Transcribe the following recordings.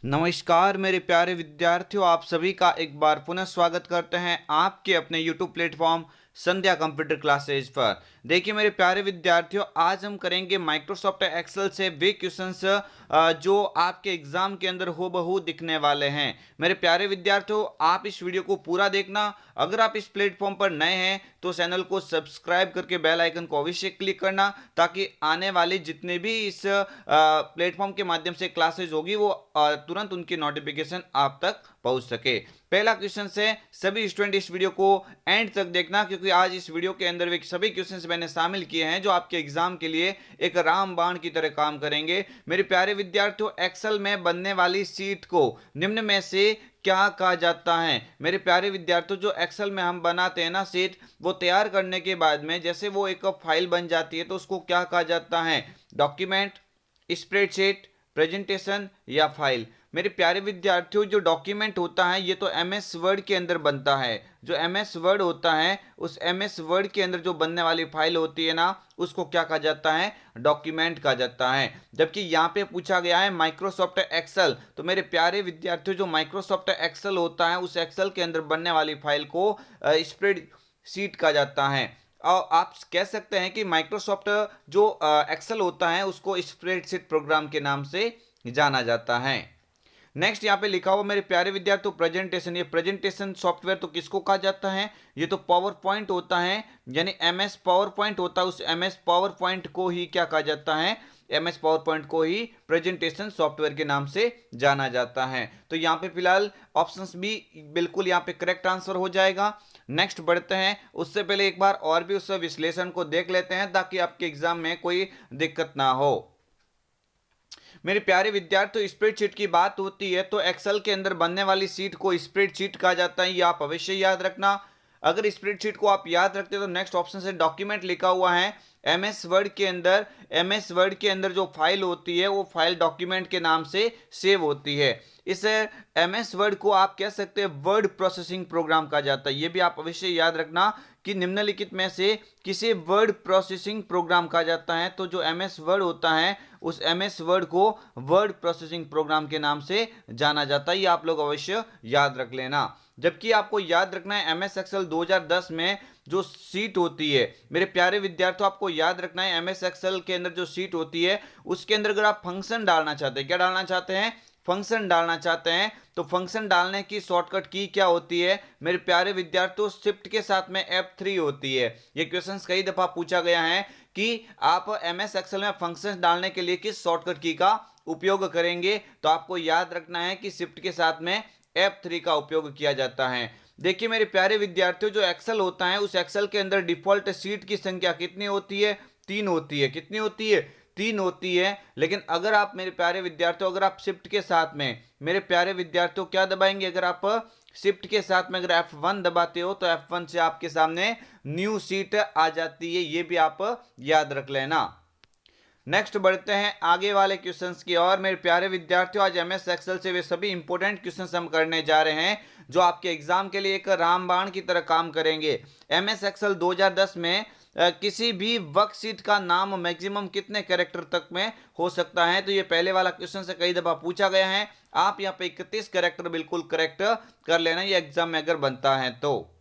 नमस्कार मेरे प्यारे विद्यार्थियों, आप सभी का एक बार पुनः स्वागत करते हैं आपके अपने YouTube प्लेटफॉर्म संध्या कंप्यूटर क्लासेज पर। देखिए मेरे प्यारे विद्यार्थियों, आज हम करेंगे माइक्रोसॉफ्ट एक्सेल से वे क्वेश्चंस जो आपके एग्जाम के अंदर हूबहू दिखने वाले हैं। मेरे प्यारे विद्यार्थियों, आप इस वीडियो को पूरा देखना। अगर आप इस प्लेटफॉर्म पर नए हैं तो चैनल को सब्सक्राइब करके बेल आइकन को अवश्य क्लिक करना, ताकि आने वाली जितने भी इस प्लेटफॉर्म के माध्यम से क्लासेज होगी वो तुरंत उनकी नोटिफिकेशन आप तक पहुंच सके। पहला क्वेश्चन से सभी स्टूडेंट इस वीडियो को एंड तक देखना, क्योंकि आज इस वीडियो के अंदर वे सभी क्वेश्चंस मैंने शामिल किए हैं जो आपके एग्जाम के लिए एक रामबाण की तरह काम करेंगे। मेरे प्यारे विद्यार्थियों, एक्सेल में बनने वाली शीट को निम्न में से क्या कहा जाता है? मेरे प्यारे विद्यार्थियों, जो एक्सेल में हम बनाते हैं ना शीट, वो तैयार करने के बाद में जैसे वो एक फाइल बन जाती है तो उसको क्या कहा जाता है? डॉक्यूमेंट, स्प्रेडशीट, प्रेजेंटेशन या फाइल? मेरे प्यारे विद्यार्थियों, जो डॉक्यूमेंट होता है ये तो एमएस वर्ड के अंदर बनता है। जो एमएस वर्ड होता है, उस एमएस वर्ड के अंदर जो बनने वाली फाइल होती है ना, उसको क्या कहा जाता है? डॉक्यूमेंट कहा जाता है। जबकि यहाँ पे पूछा गया है माइक्रोसॉफ्ट एक्सेल, तो मेरे प्यारे विद्यार्थियों, जो माइक्रोसॉफ्ट एक्सेल होता है उस एक्सेल के अंदर बनने वाली फाइल को स्प्रेड शीट कहा जाता है। और आप कह सकते हैं कि माइक्रोसॉफ्ट जो एक्सेल होता है उसको स्प्रेडशीट प्रोग्राम के नाम से जाना जाता है। नेक्स्ट यहाँ पे लिखा हुआ मेरे प्यारे विद्यार्थियों, प्रेजेंटेशन। ये प्रेजेंटेशन सॉफ्टवेयर तो किसको कहा जाता है? ये तो पावर पॉइंट होता है, यानी एमएस पावर पॉइंट होता है। उस एमएस पावर पॉइंट को ही क्या कहा जाता है? एमएस पावर पॉइंट को ही प्रेजेंटेशन सॉफ्टवेयर के नाम से जाना जाता है। तो यहाँ पे फिलहाल ऑप्शंस भी बिल्कुल यहाँ पे करेक्ट आंसर हो जाएगा। नेक्स्ट बढ़ते हैं, उससे पहले एक बार और भी उस विश्लेषण को देख लेते हैं ताकि आपके एग्जाम में कोई दिक्कत ना हो। मेरे प्यारे विद्यार्थियों, स्प्रेडशीट की बात होती है तो एक्सेल के अंदर बनने वाली शीट को स्प्रेडशीट कहा जाता है। ये आप अवश्य याद रखना। अगर स्प्रेडशीट को आप याद रखते तो नेक्स्ट ऑप्शन से डॉक्यूमेंट लिखा हुआ है। एमएस वर्ड के अंदर जो फाइल होती है वो फाइल डॉक्यूमेंट के नाम से सेव होती है। इस एमएस वर्ड को आप कह सकते हैं वर्ड प्रोसेसिंग प्रोग्राम कहा जाता है। ये भी आप अवश्य याद रखना कि निम्नलिखित में से किसे वर्ड प्रोसेसिंग प्रोग्राम कहा जाता है। तो जो एमएस वर्ड होता है उस एमएस वर्ड को वर्ड प्रोसेसिंग प्रोग्राम के नाम से जाना जाता है। ये आप लोग अवश्य याद रख लेना। जबकि आपको याद रखना है एमएस एक्सेल 2010 में जो सीट होती है, मेरे प्यारे विद्यार्थियों आपको याद रखना है एमएस एक्सेल के अंदर जो सीट होती है उसके अंदर अगर आप फंक्शन डालना चाहते हैं, क्या डालना चाहते हैं? फंक्शन डालना चाहते हैं, तो फंक्शन डालने की शॉर्टकट की क्या होती है? मेरे प्यारे विद्यार्थियों, शिफ्ट के साथ में F3 होती है। ये क्वेश्चंस कई दफा पूछा गया है कि आप एमएस एक्सेल में फंक्शंस डालने के लिए किस शॉर्टकट की का उपयोग करेंगे। तो आपको याद रखना है कि शिफ्ट के साथ में F3 का उपयोग किया जाता है। देखिए मेरे प्यारे विद्यार्थियों, जो एक्सेल होता है उस एक्सेल के अंदर डिफॉल्ट सीट की संख्या कितनी होती है? 3 होती है। कितनी होती है? 3 होती है। लेकिन अगर आप मेरे प्यारे विद्यार्थियों, अगर आप शिफ्ट के साथ में मेरे प्यारे विद्यार्थियों क्या दबाएंगे? अगर आप शिफ्ट के साथ में अगर F1 दबाते हो तो F1 से आपके सामने न्यू सीट आ जाती है। ये भी आप याद रख लेना। नेक्स्ट बढ़ते हैं आगे वाले क्वेश्चंस की ओर। मेरे प्यारे विद्यार्थियों, आज एमएस एक्सेल से वे सभी इंपॉर्टेंट क्वेश्चंस हम करने जा रहे हैं जो आपके एग्जाम के लिए एक रामबाण की तरह काम करेंगे। एमएस एक्सेल 2010 में किसी भी वर्कशीट का नाम मैक्सिमम कितने कैरेक्टर तक में हो सकता है? तो ये पहले वाला क्वेश्चन से कई दफा पूछा गया है। आप यहाँ पे 31 कैरेक्टर बिल्कुल करेक्ट कर लेना, ये एग्जाम में अगर बनता है तो।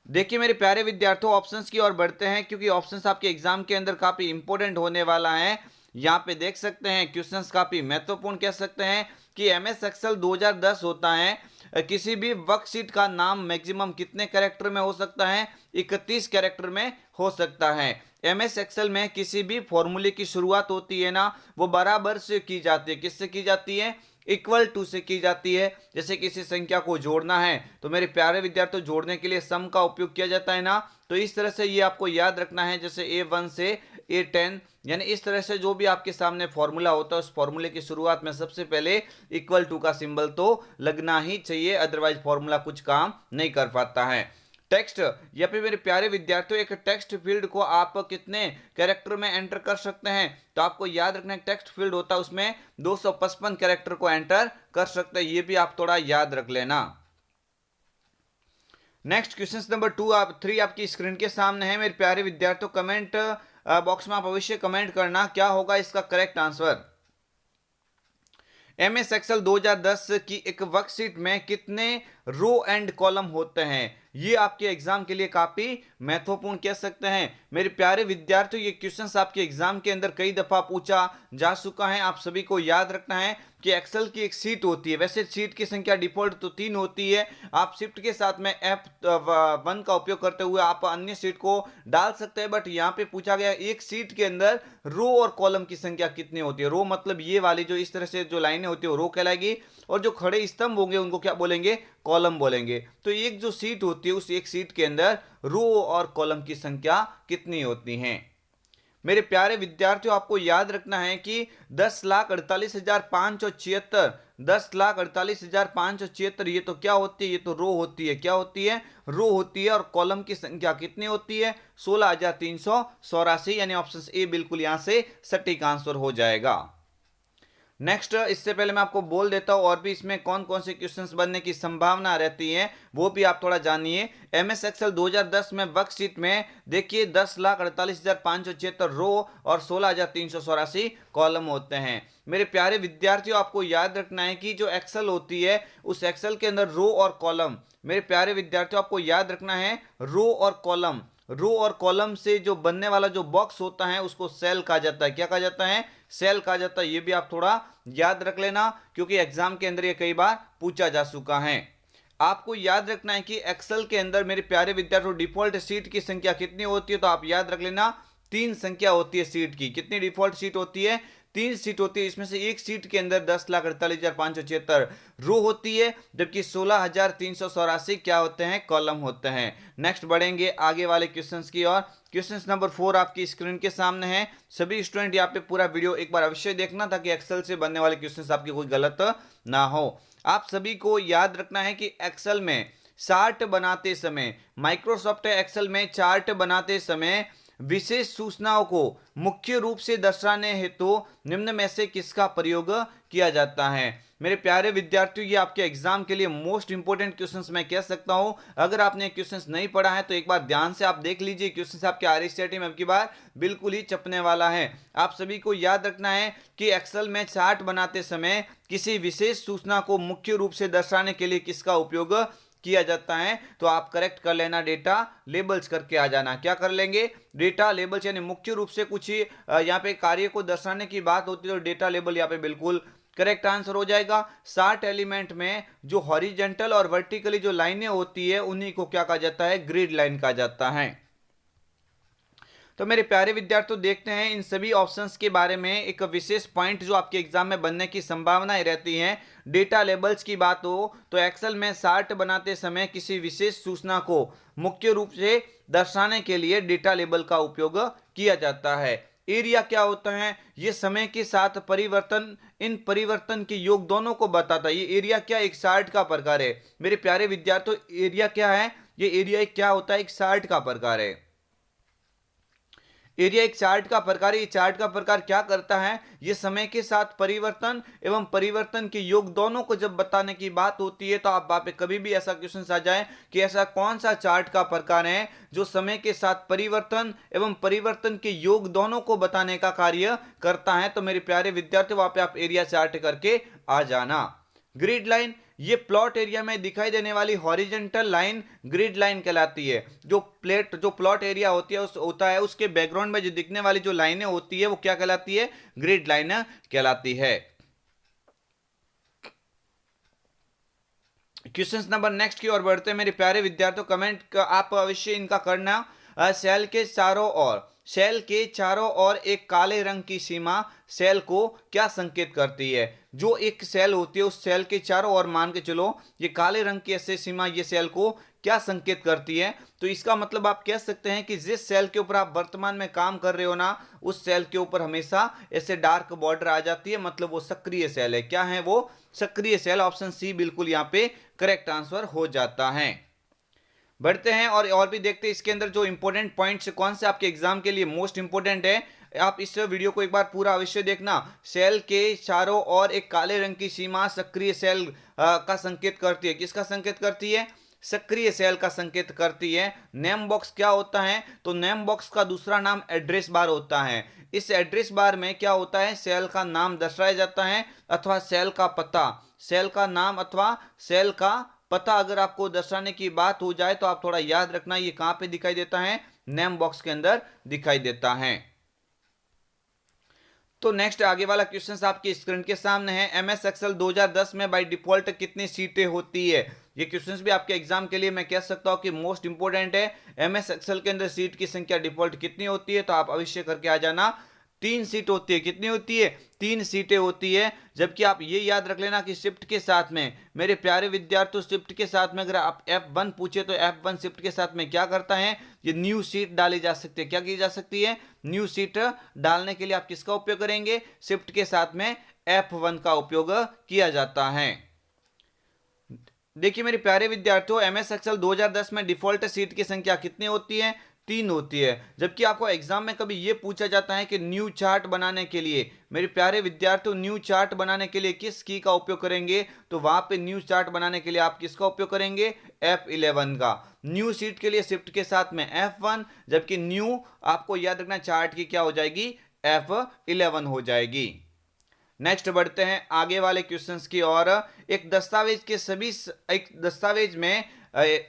देखिए मेरे प्यारे विद्यार्थियों, ऑप्शंस की ओर बढ़ते हैं क्योंकि ऑप्शंस आपके एग्जाम के अंदर काफी इंपॉर्टेंट होने वाला है। यहाँ पे देख सकते हैं क्वेश्चंस काफी महत्वपूर्ण कह सकते हैं कि एमएस एक्सेल 2010 होता है। किसी भी वर्कशीट का नाम मैक्सिमम कितने कैरेक्टर में हो सकता है? 31 कैरेक्टर में हो सकता है। एमएस एक्सेल में किसी भी फॉर्मूले की शुरुआत होती है ना, वो बराबर से की जाती है। किससे की जाती है? इक्वल टू से की जाती है। जैसे किसी संख्या को जोड़ना है तो मेरे प्यारे विद्यार्थियों, जोड़ने के लिए सम का उपयोग किया जाता है ना, तो इस तरह से ये आपको याद रखना है। जैसे A1 से A10, यानी इस तरह से जो भी आपके सामने फॉर्मूला होता है उस फॉर्मूले की शुरुआत में सबसे पहले इक्वल टू का सिंबल तो लगना ही चाहिए, अदरवाइज फॉर्मूला कुछ काम नहीं कर पाता है। टेक्स्ट, या फिर मेरे प्यारे विद्यार्थियों, एक टेक्स्ट फील्ड को आप कितने कैरेक्टर में एंटर कर सकते हैं? तो आपको याद रखना है टेक्स्ट फील्ड होता है उसमें 255 कैरेक्टर को एंटर कर सकते हैं। ये भी आप थोड़ा याद रख लेना। नेक्स्ट क्वेश्चन नंबर 3 आपकी स्क्रीन के सामने है। मेरे प्यारे विद्यार्थियों, कमेंट बॉक्स में आप अवश्य कमेंट करना क्या होगा इसका करेक्ट आंसर। एमएस एक्सेल 2010 की एक वर्कशीट में कितने रो एंड कॉलम होते हैं? ये आपके एग्जाम के लिए काफी महत्वपूर्ण कह सकते हैं। मेरे प्यारे विद्यार्थियों, ये क्वेश्चंस आपके एग्जाम के अंदर कई दफा पूछा जा चुका है। आप सभी को याद रखना है कि एक्सेल की एक सीट होती है। वैसे सीट की संख्या डिफॉल्ट तो 3 होती है। आप शिफ्ट के साथ में F1 का उपयोग करते हुए आप अन्य सीट को डाल सकते हैं, बट यहाँ पे पूछा गया एक सीट के अंदर रो और कॉलम की संख्या कितनी होती है। रो मतलब ये वाली जो इस तरह से जो लाइनें होती है वो रो कहलाएगी, और जो खड़े स्तंभ होंगे उनको क्या बोलेंगे? कॉलम बोलेंगे। तो एक जो सीट होती है उस एक सीट के अंदर रो और कॉलम की संख्या कितनी होती है? मेरे प्यारे विद्यार्थियों, आपको याद रखना है कि 10,48,576, 10,48,576 ये तो क्या होती है? ये तो रो होती है। क्या होती है? रो होती है। और कॉलम की संख्या कितनी होती है? 16,384, यानी ऑप्शन ए बिल्कुल यहां से सटीक आंसर हो जाएगा। नेक्स्ट, इससे पहले मैं आपको बोल देता हूं और भी इसमें कौन कौन से क्वेश्चंस बनने की संभावना रहती है वो भी आप थोड़ा जानिए। एमएस एक्सेल 2010 में वर्कशीट में देखिए 10,48,576 रो और 16,384 कॉलम होते हैं। मेरे प्यारे विद्यार्थियों, आपको याद रखना है कि जो एक्सेल होती है उस एक्सेल के अंदर रो और कॉलम, मेरे प्यारे विद्यार्थियों आपको याद रखना है रो और कॉलम, रो और कॉलम से जो बनने वाला जो बॉक्स होता है उसको सेल कहा जाता है। क्या कहा जाता है? सेल कहा जाता है। ये भी आप थोड़ा याद रख लेना, क्योंकि एग्जाम के अंदर ये कई बार पूछा जा चुका है। आपको याद रखना है कि एक्सेल के अंदर मेरे प्यारे विद्यार्थियों डिफॉल्ट सीट की संख्या कितनी होती है? तो आप याद रख लेना 3 संख्या होती है सीट की। कितनी डिफॉल्ट सीट होती है? 3 सीट होती है। इसमें से एक सीट के अंदर 10,48,576 रो होती है, जबकि 16,384 क्या होते हैं? कॉलम होते हैं। नेक्स्ट बढ़ेंगे आगे वाले क्वेश्चंस की ओर। क्वेश्चन नंबर 4 आपकी स्क्रीन के सामने है। सभी स्टूडेंट यहाँ पे पूरा वीडियो एक बार अवश्य देखना ताकि एक्सेल से बनने वाले क्वेश्चंस आपके कोई गलत ना हो। आप सभी को याद रखना है कि एक्सेल में चार्ट बनाते समय, माइक्रोसॉफ्ट एक्सेल में चार्ट बनाते समय विशेष सूचनाओं को मुख्य रूप से दर्शाने हेतु निम्न में से किसका प्रयोग किया जाता है? मेरे प्यारे विद्यार्थियों, ये आपके एग्जाम के लिए मोस्ट इंपोर्टेंट क्वेश्चंस मैं कह सकता हूं। अगर आपने क्वेश्चंस नहीं पढ़ा है तो एक बार ध्यान से आप देख लीजिए। क्वेश्चंस आपके आरएससीआरटी में अब की बार बिल्कुल ही चपने वाला है। आप सभी को याद रखना है कि एक्सेल में चार्ट बनाते समय किसी विशेष सूचना को मुख्य रूप से दर्शाने के लिए किसका उपयोग किया जाता है? तो आप करेक्ट कर लेना, डेटा लेबल्स करके आ जाना। क्या कर लेंगे? डेटा लेबल्स, यानी मुख्य रूप से कुछ यहाँ पे कार्य को दर्शाने की बात होती है तो डेटा लेबल यहाँ पे बिल्कुल करेक्ट आंसर हो जाएगा। 60 एलिमेंट में जो हॉरिजेंटल और वर्टिकली जो लाइनें होती है उन्हीं को क्या कहा जाता है? ग्रिड लाइन कहा जाता है। तो मेरे प्यारे विद्यार्थियों, देखते हैं इन सभी ऑप्शंस के बारे में। एक विशेष पॉइंट जो आपके एग्जाम में बनने की संभावनाएं रहती हैं, डेटा लेबल्स की बात हो तो एक्सेल में चार्ट बनाते समय किसी विशेष सूचना को मुख्य रूप से दर्शाने के लिए डेटा लेबल का उपयोग किया जाता है। एरिया क्या होता है? ये समय के साथ परिवर्तन, इन परिवर्तन के योग दोनों को बताता है। ये एरिया क्या? एक चार्ट का प्रकार है। मेरे प्यारे विद्यार्थियों, एरिया क्या है? ये एरिया क्या होता है? एक चार्ट का प्रकार है। एरिया एक चार्ट का प्रकार है। ये चार्ट का प्रकार क्या करता है? ये समय के साथ परिवर्तन एवं परिवर्तन के योग दोनों को जब बताने की बात होती है तो आप वहां पे कभी भी ऐसा क्वेश्चन आ जाए कि ऐसा कौन सा चार्ट का प्रकार है जो समय के साथ परिवर्तन एवं परिवर्तन के योग दोनों को बताने का कार्य करता है, तो मेरे प्यारे विद्यार्थी वहां पे आप एरिया चार्ट करके आ जाना। ग्रिड लाइन, ये प्लॉट एरिया में दिखाई देने वाली हॉरिजेंटल लाइन ग्रिड लाइन कहलाती है। जो प्लॉट एरिया होता है उसके बैकग्राउंड में जो दिखने वाली जो लाइनें होती है वो क्या कहलाती है? ग्रिड लाइन कहलाती है। क्वेश्चन नंबर नेक्स्ट की ओर बढ़ते हैं। मेरे प्यारे विद्यार्थियों, कमेंट आप अवश्य इनका करना। सेल के चारों ओर एक काले रंग की सीमा सेल को क्या संकेत करती है? जो एक सेल होती है उस सेल के चारों ओर मान के चलो ये काले रंग की ऐसे सीमा ये सेल को क्या संकेत करती है? तो इसका मतलब आप कह सकते हैं कि जिस सेल के ऊपर आप वर्तमान में काम कर रहे हो ना, उस सेल के ऊपर हमेशा ऐसे डार्क बॉर्डर आ जाती है, मतलब वो सक्रिय सेल है। क्या है वो? सक्रिय सेल। ऑप्शन सी बिल्कुल यहाँ पे करेक्ट आंसर हो जाता है। बढ़ते हैं और भी देखते हैं इसके अंदर जो इंपॉर्टेंट पॉइंट्स कौन से आपके एग्जाम के लिए मोस्ट इंपॉर्टेंट है। आप इस वीडियो को एक बार पूरा अवश्य देखना। सेल के चारों ओर एक काले रंग की सीमा सक्रिय सेल का संकेत करती है। किसका संकेत करती है? सक्रिय सेल का संकेत करती है। नेम बॉक्स क्या होता है? तो नेम बॉक्स का दूसरा नाम एड्रेस बार होता है। इस एड्रेस बार में क्या होता है, सेल का नाम दर्शाया जाता है अथवा सेल का पता, सेल का नाम अथवा सेल का पता अगर आपको दर्शाने की बात हो जाए तो आप थोड़ा याद रखना ये कहां पे दिखाई देता है, नेम बॉक्स के अंदर दिखाई देता है। तो नेक्स्ट आगे वाला क्वेश्चन आपकी स्क्रीन के सामने है, एमएस एक्सेल 2010 में बाय डिफॉल्ट कितनी सीटें होती है। ये क्वेश्चंस भी आपके एग्जाम के लिए मैं कह सकता हूं कि मोस्ट इंपोर्टेंट है। एमएस एक्सेल के अंदर सीट की संख्या डिफॉल्ट कितनी होती है, तो आप अवश्य करके आ जाना, 3 सीट होती है। कितनी होती है, 3 सीटें होती है। जबकि आप ये याद रख लेना कि शिफ्ट के साथ में, मेरे प्यारे विद्यार्थियों, शिफ्ट के साथ में अगर आप F1 पूछे तो F1 शिफ्ट के साथ में क्या करता है, ये न्यू सीट डाली जा सकती है। क्या की जा सकती है, न्यू सीट डालने के लिए आप किसका उपयोग करेंगे, शिफ्ट के साथ में F1 का उपयोग किया जाता है। देखिए मेरे प्यारे विद्यार्थियों, एमएस एक्सेल 2010 में डिफॉल्ट सीट की संख्या कितनी होती है, 3 होती है। जबकि आपको एग्जाम में कभी यह पूछा जाता है कि न्यू चार्ट बनाने के लिए, मेरे प्यारे विद्यार्थियों, न्यू चार्ट बनाने के लिए किस की का उपयोग करेंगे, तो वहां पे न्यू चार्ट बनाने के लिए आप किसका उपयोग करेंगे, F11 का। न्यू सीट के लिए शिफ्ट के साथ में F1, जबकि न्यू आपको याद रखना चार्ट की क्या हो जाएगी, F11 हो जाएगी। नेक्स्ट बढ़ते हैं आगे वाले क्वेश्चंस की ओर। एक दस्तावेज में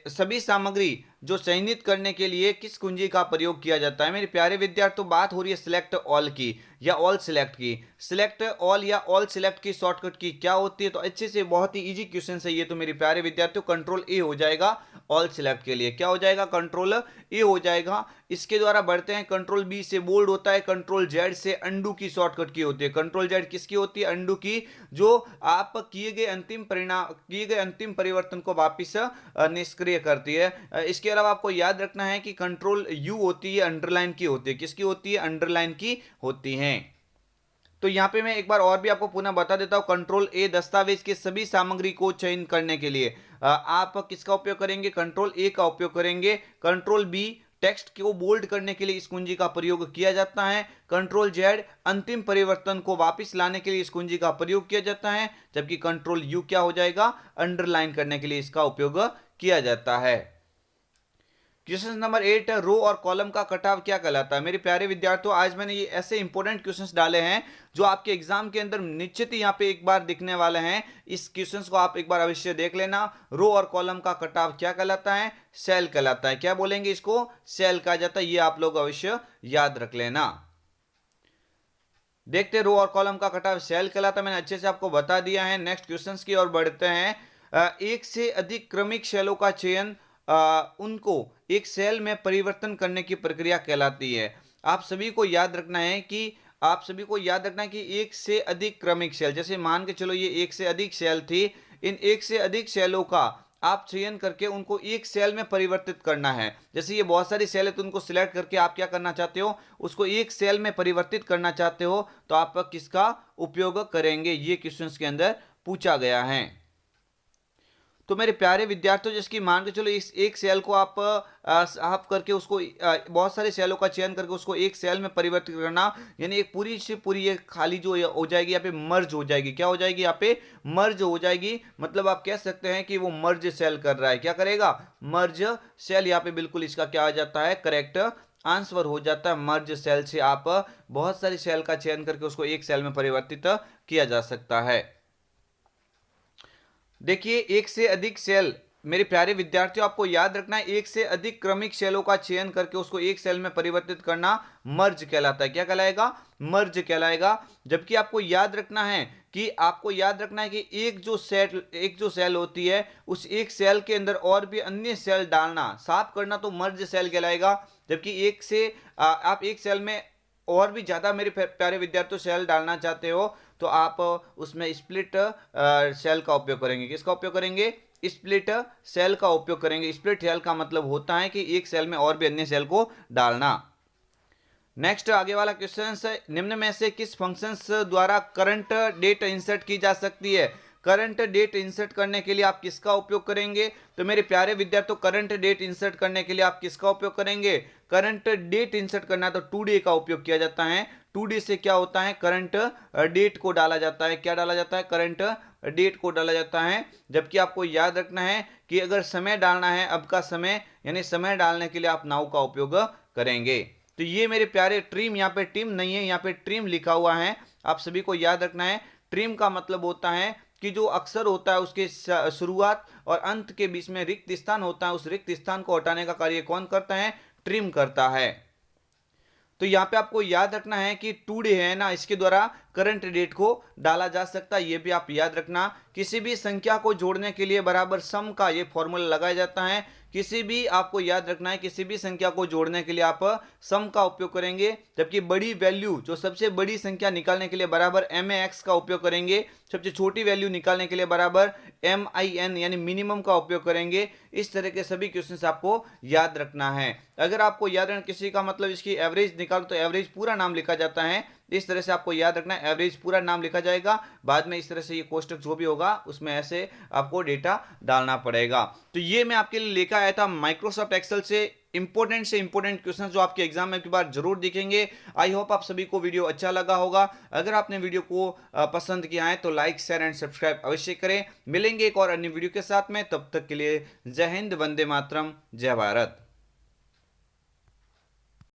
सभी सामग्री जो चयनित करने के लिए किस कुंजी का प्रयोग किया जाता है। मेरे प्यारे विद्यार्थियों, बात हो रही है सिलेक्ट ऑल की या ऑल सिलेक्ट की। सिलेक्ट ऑल या ऑल सिलेक्ट की शॉर्टकट की क्या होती है, तो अच्छे से बहुत ही इजी क्वेश्चन है ये तो मेरे प्यारे विद्यार्थियों। कंट्रोल ए हो जाएगा ऑल सिलेक्ट के लिए, क्या हो जाएगा, कंट्रोल ए हो जाएगा। इसके द्वारा बढ़ते हैं, कंट्रोल बी से बोल्ड होता है, कंट्रोल जेड से अंडू की शॉर्टकट की होती है। कंट्रोल जेड किसकी होती है, अंडू की, जो आप किए गए अंतिम परिवर्तन को वापिस निष्क्रिय करती है। इसके अलावा आपको याद रखना है कि कंट्रोल यू होती है, अंडरलाइन की होती है। किसकी होती है, अंडरलाइन की होती है। तो यहां पे मैं एक बार और भी आपको पुनः बता देता हूं, कंट्रोल ए दस्तावेज के सभी सामग्री को चयन करने के लिए आप किसका उपयोग करेंगे, कंट्रोल ए का उपयोग करेंगे। कंट्रोल बी टेक्स्ट को बोल्ड करने के लिए इस कुंजी का प्रयोग किया जाता है। कंट्रोल जेड अंतिम परिवर्तन को वापस लाने के लिए इस कुंजी का प्रयोग किया जाता है। जबकि कंट्रोल यू क्या हो जाएगा, अंडरलाइन करने के लिए इसका उपयोग किया जाता है। क्वेश्चन नंबर 8, रो और कॉलम का कटाव क्या कहलाता है। मेरे प्यारे विद्यार्थियों, आज मैंने ये ऐसे इंपॉर्टेंट क्वेश्चंस डाले हैं जो आपके एग्जाम के अंदर निश्चित ही यहाँ पे एक बार दिखने वाले हैं। इस क्वेश्चंस को आप एक बार अवश्य देख लेना। रो और कॉलम का कटाव क्या कहलाता है, सेल कहलाता है। क्या बोलेंगे इसको, सेल कहा जाता है। ये आप लोग अवश्य याद रख लेना। देखते रो और कॉलम का कटाव सेल कहलाता है, मैंने अच्छे से आपको बता दिया है। नेक्स्ट क्वेश्चंस की ओर बढ़ते हैं। एक से अधिक क्रमिक सेलों का चयन उनको एक सेल में परिवर्तन करने की प्रक्रिया कहलाती है। आप सभी को याद रखना है कि एक से अधिक क्रमिक सेल, जैसे मान के चलो ये एक से अधिक सेल थी, इन एक से अधिक सेलों का आप चयन करके उनको एक सेल में परिवर्तित करना है। जैसे ये बहुत सारी सेल है तो उनको सिलेक्ट करके आप क्या करना चाहते हो, उसको एक सेल में परिवर्तित करना चाहते हो, तो आप किसका उपयोग करेंगे, ये क्वेश्चंस के अंदर पूछा गया है। तो मेरे प्यारे विद्यार्थियों, जिसकी मान के चलो इस एक सेल को आप साफ करके उसको बहुत सारे सेलों का चयन करके उसको एक सेल में परिवर्तित करना, यानी एक पूरी से पूरी ये खाली जो हो जाएगी, यहाँ पे मर्ज हो जाएगी। क्या हो जाएगी, यहाँ पे मर्ज हो जाएगी। मतलब आप कह सकते हैं कि वो मर्ज सेल कर रहा है। क्या करेगा, मर्ज सेल। यहाँ पे बिल्कुल इसका क्या आ जाता है, करेक्ट आंसर हो जाता है। मर्ज सेल से आप बहुत सारी सेल का चयन करके उसको एक सेल में परिवर्तित किया जा सकता है। देखिए एक से अधिक सेल, मेरे प्यारे विद्यार्थियों, आपको याद रखना है, एक से अधिक क्रमिक सेलों का चयन करके उसको एक सेल में परिवर्तित करना मर्ज कहलाता है। क्या कहलाएगा, मर्ज कहलाएगा। जबकि आपको याद रखना है कि एक जो सेल होती है, उस एक सेल के अंदर और भी अन्य सेल डालना, साफ करना, तो मर्ज सेल कहलाएगा। जबकि आप एक सेल में और भी ज्यादा, मेरे प्यारे विद्यार्थियों, सेल डालना चाहते हो तो आप उसमें स्प्लिट सेल का उपयोग करेंगे। किसका उपयोग करेंगे, स्प्लिट सेल का उपयोग करेंगे। स्प्लिट सेल का मतलब होता है कि एक सेल में और भी अन्य सेल को डालना। नेक्स्ट आगे वाला क्वेश्चन है, निम्न में से किस फंक्शंस द्वारा करंट डेट इंसर्ट की जा सकती है। करंट डेट इंसर्ट करने के लिए आप किसका उपयोग करेंगे, तो मेरे प्यारे विद्यार्थियों, करंट डेट इंसर्ट करने के लिए आप किसका उपयोग करेंगे, करंट डेट इंसर्ट करना है तो टुडे का उपयोग किया जाता है। टुडे से क्या होता है, करंट डेट को डाला जाता है। क्या डाला जाता है, करंट डेट को डाला जाता है। जबकि आपको याद रखना है कि अगर समय डालना है, अब का समय, यानी समय डालने के लिए आप नाउ का उपयोग करेंगे। तो ये मेरे प्यारे ट्रिम, यहाँ पे टीम नहीं है, यहाँ पे ट्रिम लिखा हुआ है, आप सभी को याद रखना है। ट्रिम का मतलब होता है कि जो अक्षर होता है उसके शुरुआत और अंत के बीच में रिक्त स्थान होता है, उस रिक्त स्थान को हटाने का कार्य कौन करता है? ट्रिम करता है। तो यहाँ पे आपको याद रखना है कि टुडे है ना, इसके द्वारा करंट डेट को डाला जा सकता है, ये भी आप याद रखना। किसी भी संख्या को जोड़ने के लिए बराबर सम का ये फॉर्मूला लगाया जाता है। किसी भी, आपको याद रखना है, किसी भी संख्या को जोड़ने के लिए आप सम का उपयोग करेंगे, जबकि बड़ी वैल्यू, जो सबसे बड़ी संख्या निकालने के लिए बराबर MAX का उपयोग करेंगे, सबसे छोटी वैल्यू निकालने के लिए बराबर MIN यानी मिनिमम का उपयोग करेंगे। इस तरह के सभी क्वेश्चंस आपको याद रखना है। अगर आपको याद रखना किसी का मतलब इसकी एवरेज निकालो तो एवरेज पूरा नाम लिखा जाता है, इस तरह से आपको याद रखना है, एवरेज पूरा नाम लिखा जाएगा, बाद में इस तरह से ये कोष्टक जो भी होगा उसमें ऐसे आपको डेटा डालना पड़ेगा। तो ये मैं आपके लिए लेकर आया था माइक्रोसॉफ्ट एक्सेल से इंपॉर्टेंट क्वेश्चन जो आपके एग्जाम में की बार जरूर दिखेंगे। आई होप आप सभी को वीडियो अच्छा लगा होगा। अगर आपने वीडियो को पसंद किया है तो लाइक, शेयर एंड सब्सक्राइब अवश्य करें। मिलेंगे एक और अन्य वीडियो के साथ में, तब तक के लिए जय हिंद, वंदे मातरम, जय भारत।